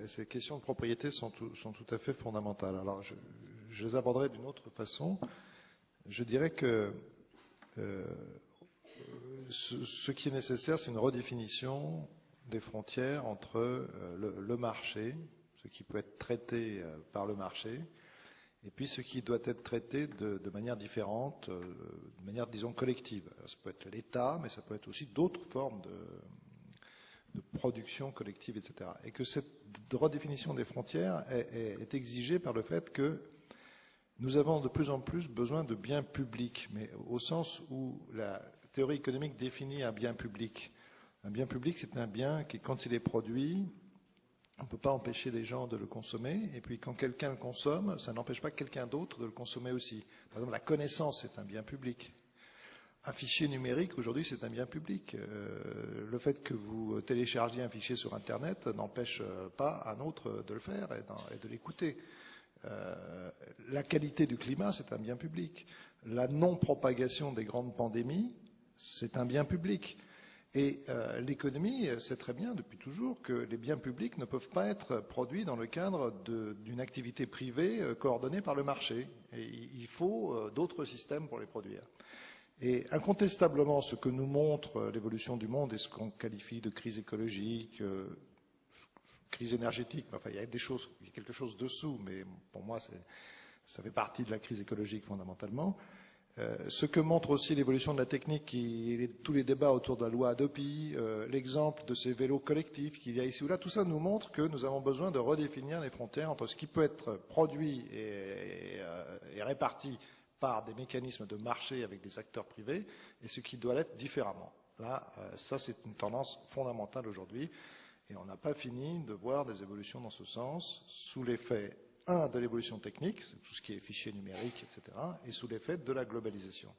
ces questions de propriété sont tout à fait fondamentales. Alors, je les aborderai d'une autre façon. Je dirais que ce qui est nécessaire, c'est une redéfinition des frontières entre le marché, ce qui peut être traité par le marché, et puis ce qui doit être traité de manière différente, de manière, disons, collective. Alors, ça peut être l'État, mais ça peut être aussi d'autres formes de production collective, etc. Et que cette redéfinition des frontières est exigée par le fait que nous avons de plus en plus besoin de biens publics, mais au sens où la théorie économique définit un bien public. Un bien public, c'est un bien qui, quand il est produit, on ne peut pas empêcher les gens de le consommer, et puis quand quelqu'un le consomme, ça n'empêche pas quelqu'un d'autre de le consommer aussi. Par exemple, la connaissance, c'est un bien public. Un fichier numérique, aujourd'hui, c'est un bien public. Le fait que vous téléchargiez un fichier sur Internet n'empêche pas un autre de le faire et de l'écouter. La qualité du climat, c'est un bien public. La non-propagation des grandes pandémies, c'est un bien public. Et l'économie sait très bien depuis toujours que les biens publics ne peuvent pas être produits dans le cadre d'une activité privée coordonnée par le marché. Et il faut d'autres systèmes pour les produire. Et incontestablement, ce que nous montre l'évolution du monde et ce qu'on qualifie de crise écologique, crise énergétique, enfin il y a des choses, il y a quelque chose dessous, mais pour moi ça fait partie de la crise écologique fondamentalement. Ce que montre aussi l'évolution de la technique, tous les débats autour de la loi Hadopi, l'exemple de ces vélos collectifs qu'il y a ici ou là, tout ça nous montre que nous avons besoin de redéfinir les frontières entre ce qui peut être produit et réparti par des mécanismes de marché avec des acteurs privés et ce qui doit l'être différemment. Là, ça c'est une tendance fondamentale aujourd'hui et on n'a pas fini de voir des évolutions dans ce sens sous l'effet, de l'évolution technique, tout ce qui est fichiers numériques, etc., et sous l'effet de la globalisation.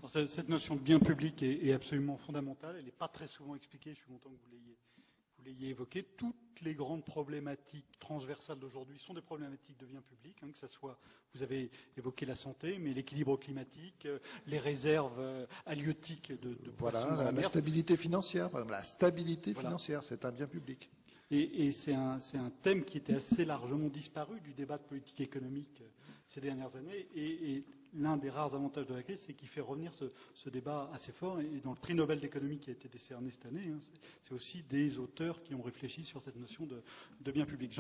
Cette notion de bien public est absolument fondamentale, elle n'est pas très souvent expliquée, je suis content que vous l'ayez évoqué. Toutes les grandes problématiques transversales d'aujourd'hui sont des problématiques de bien public, que ça soit, vous avez évoqué la santé, mais l'équilibre climatique, les réserves halieutiques de poissons dans la mer. La stabilité financière, par exemple, la stabilité financière, c'est un bien public. Et c'est un thème qui était assez largement disparu du débat de politique économique ces dernières années. Et l'un des rares avantages de la crise, c'est qu'il fait revenir ce débat assez fort. Et dans le prix Nobel d'économie qui a été décerné cette année, c'est aussi des auteurs qui ont réfléchi sur cette notion de bien public.